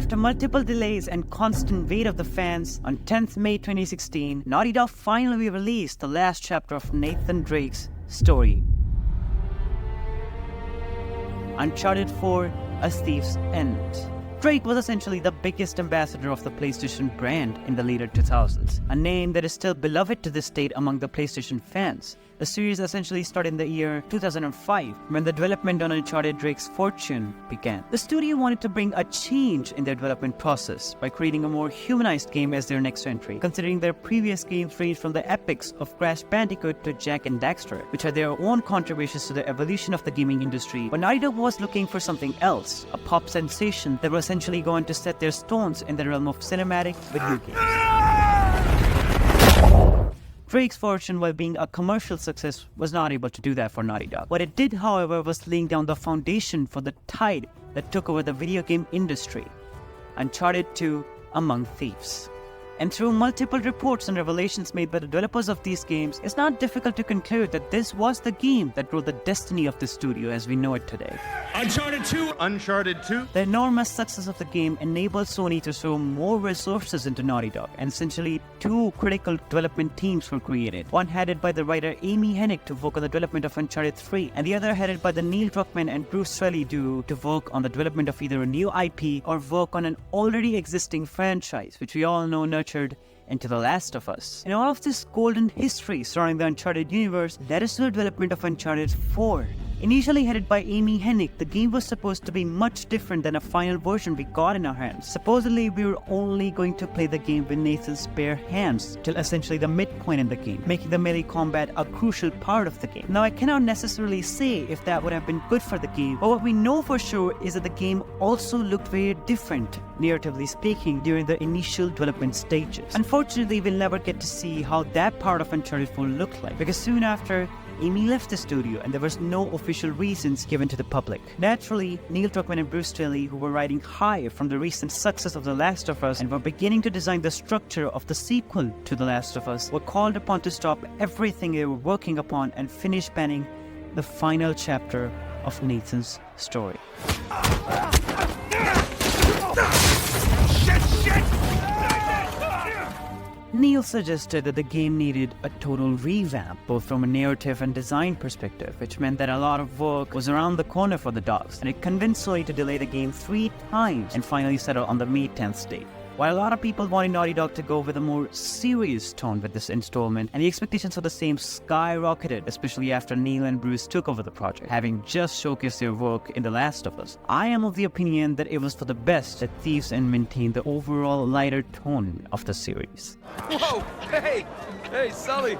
After multiple delays and constant wait of the fans, on 10th May 2016, Naughty Dog finally released the last chapter of Nathan Drake's story. Uncharted 4: A Thief's End. Drake was essentially the biggest ambassador of the PlayStation brand in the later 2000s, a name that is still beloved to this date among the PlayStation fans. The series essentially started in the year 2005, when the development on Uncharted Drake's fortune began. The studio wanted to bring a change in their development process by creating a more humanized game as their next entry, considering their previous games ranged from the epics of Crash Bandicoot to Jak and Daxter, which had their own contributions to the evolution of the gaming industry. But Naughty Dog was looking for something else, a pop sensation that was essentially going to set their stones in the realm of cinematic video games. Drake's fortune, while being a commercial success, was not able to do that for Naughty Dog. What it did, however, was laying down the foundation for the tide that took over the video game industry. Uncharted 2: Among Thieves. And through multiple reports and revelations made by the developers of these games, it's not difficult to conclude that this was the game that wrote the destiny of the studio as we know it today. Uncharted 2! Uncharted 2! The enormous success of the game enabled Sony to throw more resources into Naughty Dog, and essentially two critical development teams were created. One headed by the writer Amy Hennig to work on the development of Uncharted 3, and the other headed by the Neil Druckmann and Bruce Straley duo to work on the development of either a new IP or work on an already existing franchise, which we all know nurtured into The Last of Us. And all of this golden history surrounding the Uncharted universe led us to the development of Uncharted 4. Initially headed by Amy Hennig, the game was supposed to be much different than a final version we got in our hands. Supposedly, we were only going to play the game with Nathan's bare hands till essentially the midpoint in the game, making the melee combat a crucial part of the game. Now, I cannot necessarily say if that would have been good for the game, but what we know for sure is that the game also looked very different, narratively speaking, during the initial development stages. Unfortunately, we'll never get to see how that part of Uncharted 4 looked like, because soon after, Amy left the studio and there was no official reasons given to the public. Naturally, Neil Druckmann and Bruce Straley, who were riding high from the recent success of The Last of Us and were beginning to design the structure of the sequel to The Last of Us, were called upon to stop everything they were working upon and finish penning the final chapter of Nathan's story. Neil suggested that the game needed a total revamp, both from a narrative and design perspective, which meant that a lot of work was around the corner for the dogs, and it convinced Sony to delay the game 3 times and finally settle on the May 10th date. While a lot of people wanted Naughty Dog to go with a more serious tone with this installment, and the expectations for the same skyrocketed, especially after Neil and Bruce took over the project, having just showcased their work in The Last of Us. I am of the opinion that it was for the best that Thieves End maintained the overall lighter tone of the series. Whoa! Hey, Sully!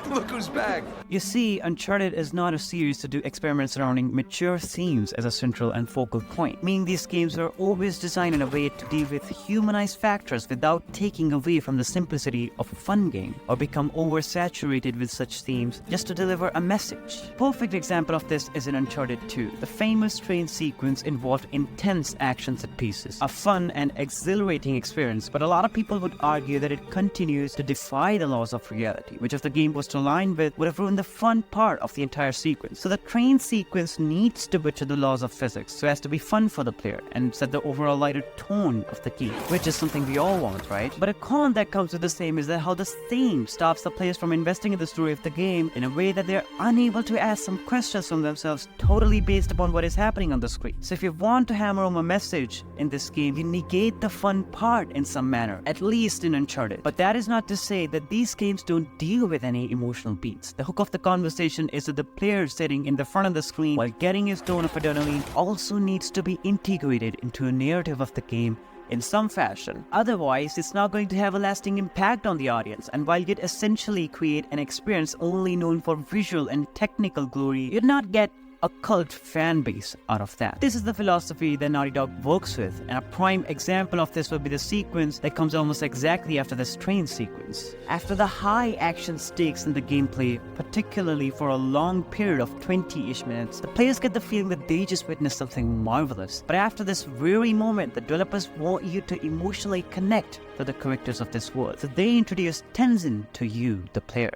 Look who's back! You see, Uncharted is not a series to do experiments surrounding mature themes as a central and focal point, meaning these games are always designed in a way to deal with humanized factors without taking away from the simplicity of a fun game, or become oversaturated with such themes just to deliver a message. Perfect example of this is in Uncharted 2. The famous train sequence involved intense action set pieces, a fun and exhilarating experience, but a lot of people would argue that it continues to defy the laws of reality, which if the game was to align with, would have ruined the fun part of the entire sequence. So the train sequence needs to butcher the laws of physics so as to be fun for the player and set the overall lighter tone of the game, which is something we all want, right? But a con that comes with the same is that how the theme stops the players from investing in the story of the game in a way that they're unable to ask some questions from themselves totally based upon what is happening on the screen. So if you want to hammer home a message in this game, you negate the fun part in some manner, at least in Uncharted. But that is not to say that these games don't deal with any emotional beats. The hook of the conversation is that the player sitting in the front of the screen while getting his dose of adrenaline also needs to be integrated into a narrative of the game in some fashion. Otherwise, it's not going to have a lasting impact on the audience, and while you'd essentially create an experience only known for visual and technical glory, you'd not get a cult fan base out of that. This is the philosophy that Naughty Dog works with, and a prime example of this would be the sequence that comes almost exactly after this train sequence. After the high action stakes in the gameplay, particularly for a long period of 20-ish minutes, the players get the feeling that they just witnessed something marvelous. But after this very moment, the developers want you to emotionally connect to the characters of this world, so they introduce Tenzin to you, the player.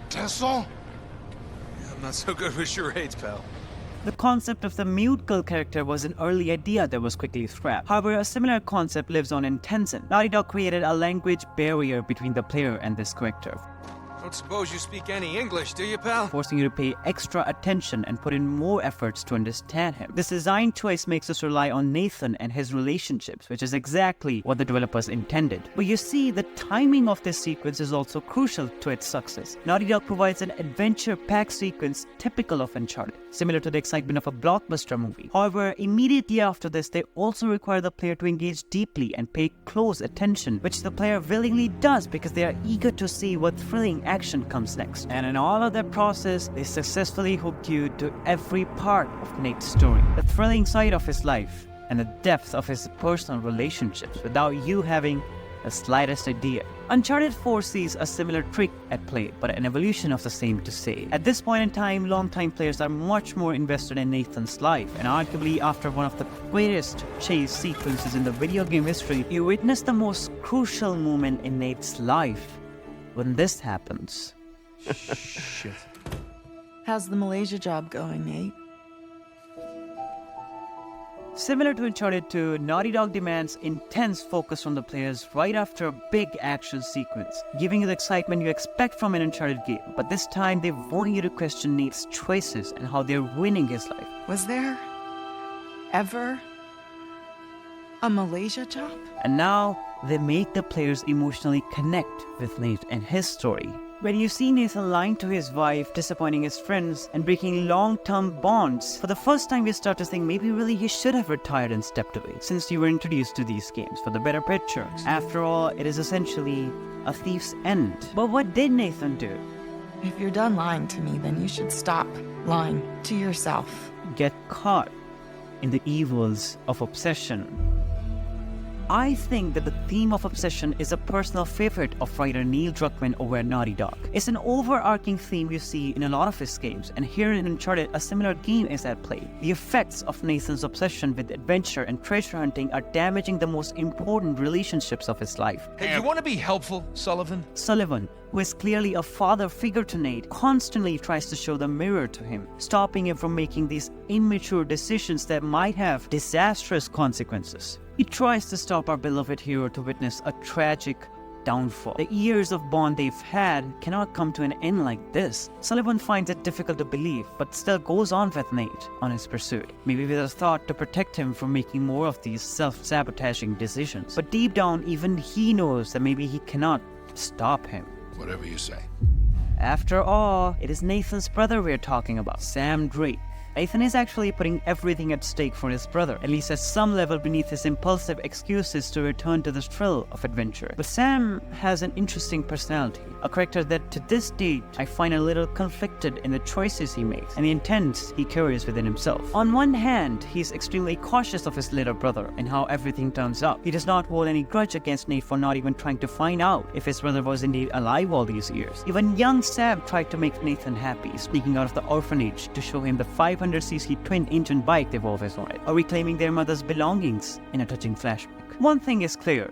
Tenzin? I'm not so good with charades, pal. The concept of the mute girl character was an early idea that was quickly scrapped. However, a similar concept lives on in Tencent. Naughty Dog created a language barrier between the player and this character, Don't suppose you speak any English, do you, pal? forcing you to pay extra attention and put in more efforts to understand him. This design choice makes us rely on Nathan and his relationships, which is exactly what the developers intended. But you see, the timing of this sequence is also crucial to its success. Naughty Dog provides an adventure-packed sequence typical of Uncharted, similar to the excitement of a blockbuster movie. However, immediately after this, they also require the player to engage deeply and pay close attention, which the player willingly does because they are eager to see what thrilling action comes next. And in all of that process, they successfully hook you to every part of Nate's story, the thrilling side of his life and the depth of his personal relationships without you having the slightest idea. Uncharted 4 sees a similar trick at play, but an evolution of the same to say. At this point in time, longtime players are much more invested in Nathan's life, and arguably after one of the greatest chase sequences in the video game history, you witness the most crucial moment in Nate's life when this happens. Shit. How's the Malaysia job going, Nate? Similar to Uncharted 2, Naughty Dog demands intense focus from the players right after a big action sequence, giving you the excitement you expect from an Uncharted game. But this time, they want you to question Nate's choices and how they're ruining his life. Was there ever a Malaysia job? And now, they make the players emotionally connect with Nate and his story. When you see Nathan lying to his wife, disappointing his friends, and breaking long-term bonds, for the first time you start to think maybe really he should have retired and stepped away, since you were introduced to these games for the better pictures. After all, it is essentially a thief's end. But what did Nathan do? If you're done lying to me, then you should stop lying to yourself. Get caught in the evils of obsession. I think that the theme of obsession is a personal favorite of writer Neil Druckmann over at Naughty Dog. It's an overarching theme you see in a lot of his games, and here in Uncharted, a similar game is at play. The effects of Nathan's obsession with adventure and treasure hunting are damaging the most important relationships of his life. Hey, you want to be helpful, Sullivan? Sullivan, who is clearly a father figure to Nate, constantly tries to show the mirror to him, stopping him from making these immature decisions that might have disastrous consequences. He tries to stop our beloved hero to witness a tragic downfall. The years of bond they've had cannot come to an end like this. Sullivan finds it difficult to believe, but still goes on with Nate on his pursuit, maybe with a thought to protect him from making more of these self-sabotaging decisions. But deep down, even he knows that maybe he cannot stop him. Whatever you say. After all, it is Nathan's brother we're talking about, Sam Drake. Nathan is actually putting everything at stake for his brother, at least at some level beneath his impulsive excuses to return to the thrill of adventure. But Sam has an interesting personality, a character that to this date I find a little conflicted in the choices he makes and the intents he carries within himself. On one hand, he's extremely cautious of his little brother and how everything turns out. He does not hold any grudge against Nate for not even trying to find out if his brother was indeed alive all these years. Even young Sam tried to make Nathan happy, sneaking out of the orphanage to show him the 500cc twin-engine bike they've always wanted, or reclaiming their mother's belongings in a touching flashback. One thing is clear.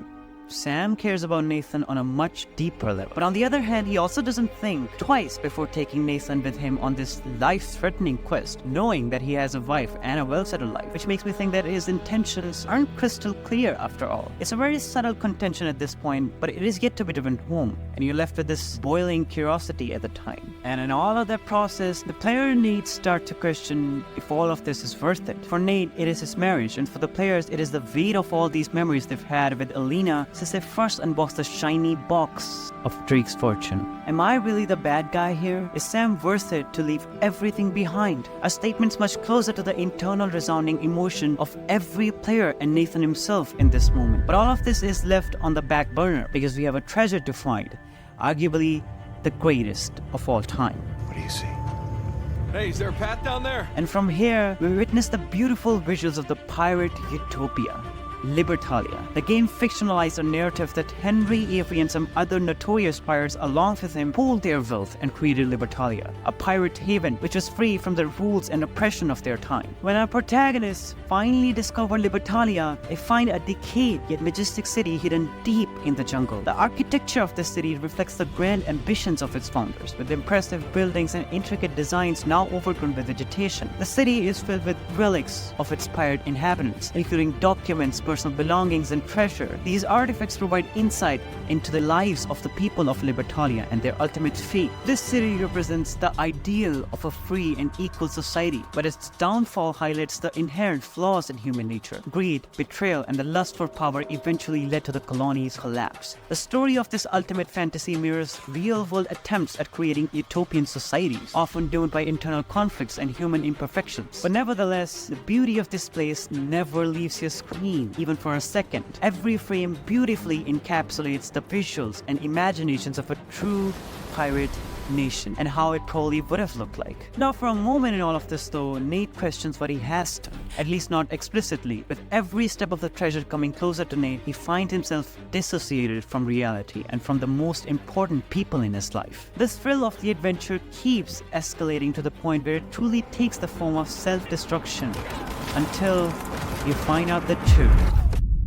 Sam cares about Nathan on a much deeper level. But on the other hand, he also doesn't think twice before taking Nathan with him on this life-threatening quest, knowing that he has a wife and a well-settled life, which makes me think that his intentions aren't crystal clear after all. It's a very subtle contention at this point, but it is yet to be driven home, and you're left with this boiling curiosity at the time. And in all of that process, the player needs start to question if all of this is worth it. For Nate, it is his marriage, and for the players, it is the weight of all these memories they've had with Alina since they first unboxed the shiny box of Drake's fortune. Am I really the bad guy here? Is Sam worth it to leave everything behind? A statement much closer to the internal resounding emotion of every player and Nathan himself in this moment. But all of this is left on the back burner because we have a treasure to find, arguably the greatest of all time. What do you see? Hey, is there a path down there? And from here, we witness the beautiful visuals of the pirate utopia. Libertalia. The game fictionalized a narrative that Henry Avery and some other notorious pirates along with him pooled their wealth and created Libertalia, a pirate haven which was free from the rules and oppression of their time. When our protagonists finally discover Libertalia, they find a decayed yet majestic city hidden deep in the jungle. The architecture of this city reflects the grand ambitions of its founders, with impressive buildings and intricate designs now overgrown with vegetation. The city is filled with relics of its pirate inhabitants, including documents, personal belongings, and treasure. These artifacts provide insight into the lives of the people of Libertalia and their ultimate fate. This city represents the ideal of a free and equal society, but its downfall highlights the inherent flaws in human nature. Greed, betrayal, and the lust for power eventually led to the colony's collapse. The story of this ultimate fantasy mirrors real-world attempts at creating utopian societies, often doomed by internal conflicts and human imperfections. But nevertheless, the beauty of this place never leaves your screen, even for a second. Every frame beautifully encapsulates the visuals and imaginations of a true pirate nation and how it probably would have looked like. Now, for a moment in all of this though, Nate questions what he has done, at least not explicitly. With every step of the treasure coming closer to Nate, he finds himself dissociated from reality and from the most important people in his life. This thrill of the adventure keeps escalating to the point where it truly takes the form of self-destruction until you find out the truth.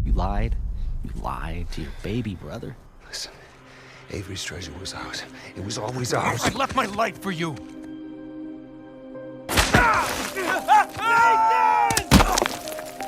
You lied. You lied to your baby brother. Listen, Avery's treasure was ours. It was always ours. I left my life for you.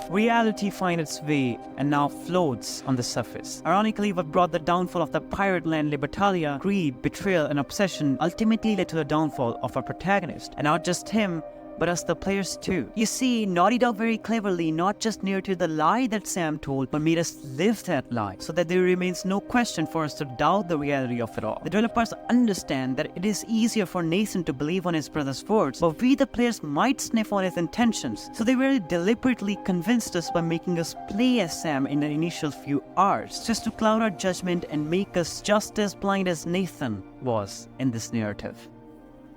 Reality finds its way and now floats on the surface. Ironically, what brought the downfall of the pirate land Libertalia, greed, betrayal, and obsession ultimately led to the downfall of our protagonist. And not just him, but us the players too. You see, Naughty Dog very cleverly not just narrated the lie that Sam told, but made us live that lie, so that there remains no question for us to doubt the reality of it all. The developers understand that it is easier for Nathan to believe on his brother's words, but we the players might sniff on his intentions, so they very deliberately convinced us by making us play as Sam in the initial few hours, just to cloud our judgment and make us just as blind as Nathan was in this narrative.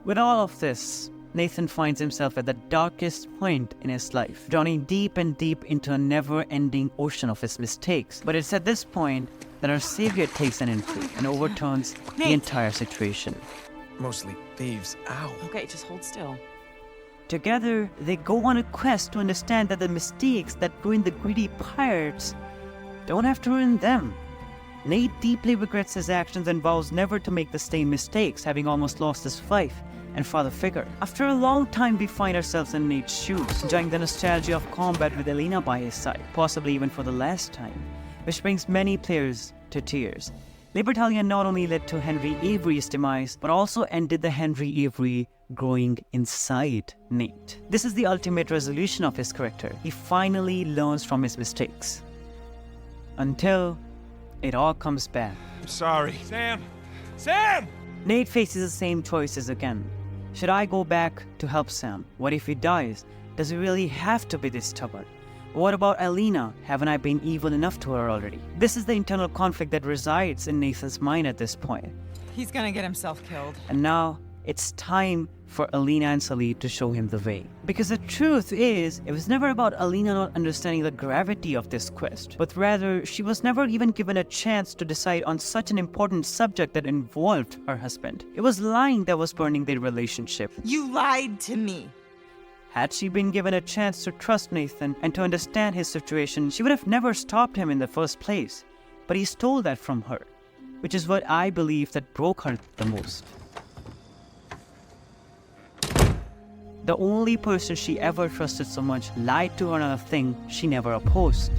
With all of this, Nathan finds himself at the darkest point in his life, drowning deep and deep into a never-ending ocean of his mistakes. But it's at this point that our savior takes an entry and overturns the entire situation. Mostly thieves. Ow. Okay, just hold still. Together, they go on a quest to understand that the mistakes that ruin the greedy pirates don't have to ruin them. Nate deeply regrets his actions and vows never to make the same mistakes, having almost lost his wife and father figure. After a long time, we find ourselves in Nate's shoes, enjoying the nostalgia of combat with Elena by his side, possibly even for the last time, which brings many players to tears. Libertalia not only led to Henry Avery's demise, but also ended the Henry Avery growing inside Nate. This is the ultimate resolution of his character. He finally learns from his mistakes. Until it all comes back. I'm sorry. Sam! Sam! Nate faces the same choices again. Should I go back to help Sam? What if he dies? Does he really have to be this stubborn? What about Elena? Haven't I been evil enough to her already? This is the internal conflict that resides in Nathan's mind at this point. He's gonna get himself killed. And now, it's time for Elena and Sully to show him the way. Because the truth is, it was never about Elena not understanding the gravity of this quest, but rather, she was never even given a chance to decide on such an important subject that involved her husband. It was lying that was burning their relationship. You lied to me. Had she been given a chance to trust Nathan and to understand his situation, she would have never stopped him in the first place. But he stole that from her, which is what I believe that broke her the most. The only person she ever trusted so much lied to her on a thing she never opposed.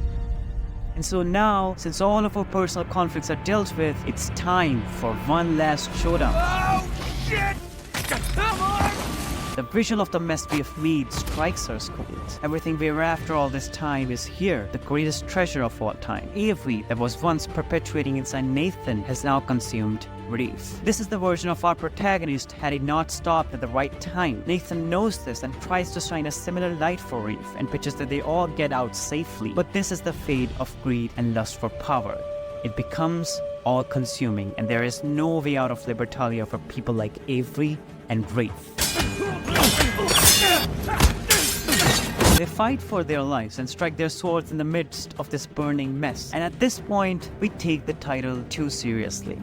And so now, since all of her personal conflicts are dealt with, it's time for one last showdown. Oh, shit! Come on! The visual of the mess we have made strikes her skulls. Everything we're after all this time is here, the greatest treasure of all time. Avery, that was once perpetuating inside Nathan, has now consumed Reef. This is the version of our protagonist had he not stopped at the right time. Nathan knows this and tries to shine a similar light for Reef and pitches that they all get out safely. But this is the fate of greed and lust for power. It becomes all-consuming, and there is no way out of Libertalia for people like Avery and Reef. They fight for their lives and strike their swords in the midst of this burning mess. And at this point, we take the title too seriously.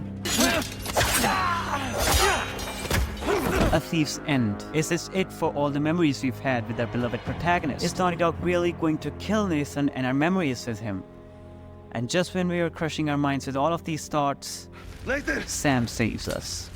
A Thief's End. Is this it for all the memories we've had with our beloved protagonist? Is Naughty Dog really going to kill Nathan and our memories with him? And just when we are crushing our minds with all of these thoughts, Nathan! Sam saves us.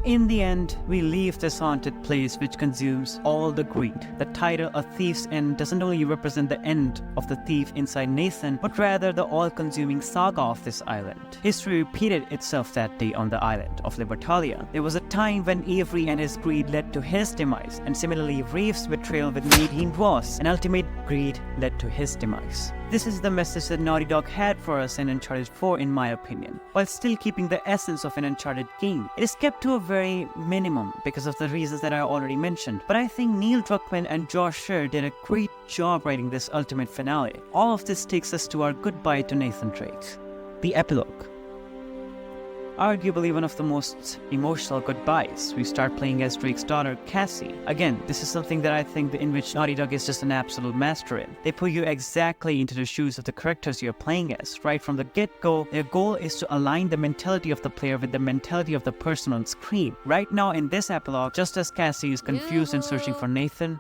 In the end, we leave this haunted place which consumes all the greed. The title A Thief's End doesn't only represent the end of the thief inside Nathan, but rather the all-consuming saga of this island. History repeated itself that day on the island of Libertalia. There was a time when Avery and his greed led to his demise, and similarly Rafe's betrayal with Nadine was, and ultimate greed led to his demise. This is the message that Naughty Dog had for us in Uncharted 4 in my opinion, while still keeping the essence of an Uncharted game. It is kept to a very minimum because of the reasons that I already mentioned, but I think Neil Druckmann and Josh Scher did a great job writing this ultimate finale. All of this takes us to our goodbye to Nathan Drake, the epilogue. Arguably one of the most emotional goodbyes. We start playing as Drake's daughter, Cassie. Again, this is something that I think in which Naughty Dog is just an absolute master in. They put you exactly into the shoes of the characters you're playing as. Right from the get-go, their goal is to align the mentality of the player with the mentality of the person on screen. Right now in this epilogue, just as Cassie is confused and searching for Nathan,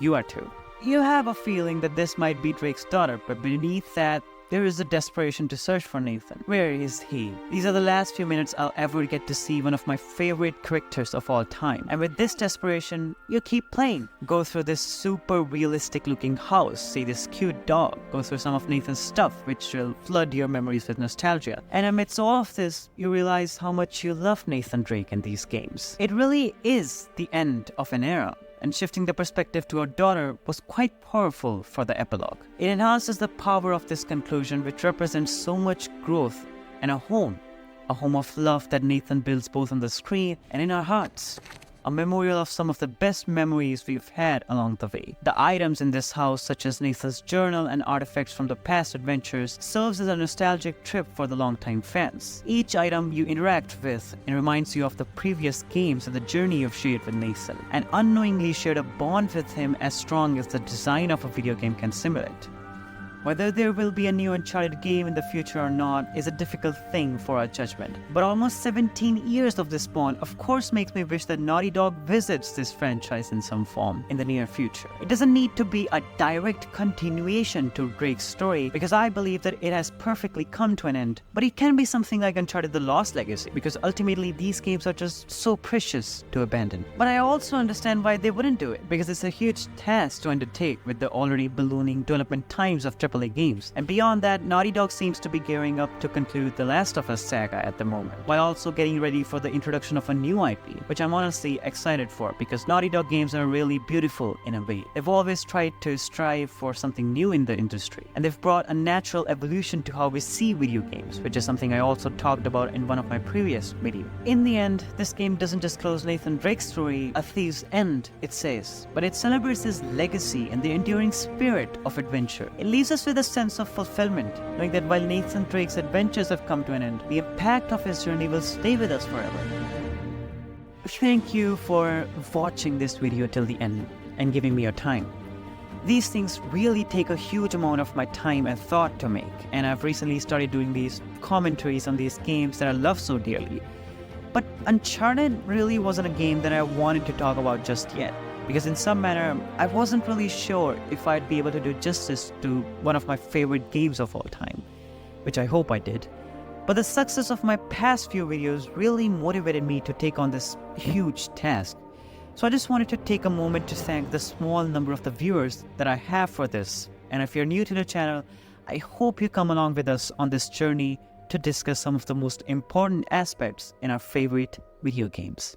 you are too. You have a feeling that this might be Drake's daughter, but beneath that, there is a desperation to search for Nathan. Where is he? These are the last few minutes I'll ever get to see one of my favorite characters of all time. And with this desperation, you keep playing. Go through this super realistic looking house, see this cute dog, go through some of Nathan's stuff which will flood your memories with nostalgia. And amidst all of this, you realize how much you love Nathan Drake in these games. It really is the end of an era. And shifting the perspective to our daughter was quite powerful for the epilogue. It enhances the power of this conclusion, which represents so much growth and a home of love that Nathan builds both on the screen and in our hearts. A memorial of some of the best memories we've had along the way. The items in this house, such as Nathan's journal and artifacts from the past adventures, serves as a nostalgic trip for the longtime fans. Each item you interact with and reminds you of the previous games and the journey you've shared with Nathan, and unknowingly shared a bond with him as strong as the design of a video game can simulate. Whether there will be a new Uncharted game in the future or not is a difficult thing for our judgment. But almost 17 years of this bond of course makes me wish that Naughty Dog visits this franchise in some form in the near future. It doesn't need to be a direct continuation to Drake's story because I believe that it has perfectly come to an end. But it can be something like Uncharted The Lost Legacy because ultimately these games are just so precious to abandon. But I also understand why they wouldn't do it because it's a huge task to undertake with the already ballooning development times of AAA games. And beyond that, Naughty Dog seems to be gearing up to conclude the Last of Us saga at the moment, while also getting ready for the introduction of a new IP, which I'm honestly excited for because Naughty Dog games are really beautiful in a way. They've always tried to strive for something new in the industry, and they've brought a natural evolution to how we see video games, which is something I also talked about in one of my previous videos. In the end, this game doesn't just close Nathan Drake's story, A Thief's End, it says, but it celebrates his legacy and the enduring spirit of adventure. It leaves us with a sense of fulfillment, knowing that while Nathan Drake's adventures have come to an end, the impact of his journey will stay with us forever. Thank you for watching this video till the end and giving me your time. These things really take a huge amount of my time and thought to make, and I've recently started doing these commentaries on these games that I love so dearly. But Uncharted really wasn't a game that I wanted to talk about just yet, because in some manner, I wasn't really sure if I'd be able to do justice to one of my favorite games of all time, which I hope I did. But the success of my past few videos really motivated me to take on this huge task. So I just wanted to take a moment to thank the small number of the viewers that I have for this. And if you're new to the channel, I hope you come along with us on this journey to discuss some of the most important aspects in our favorite video games.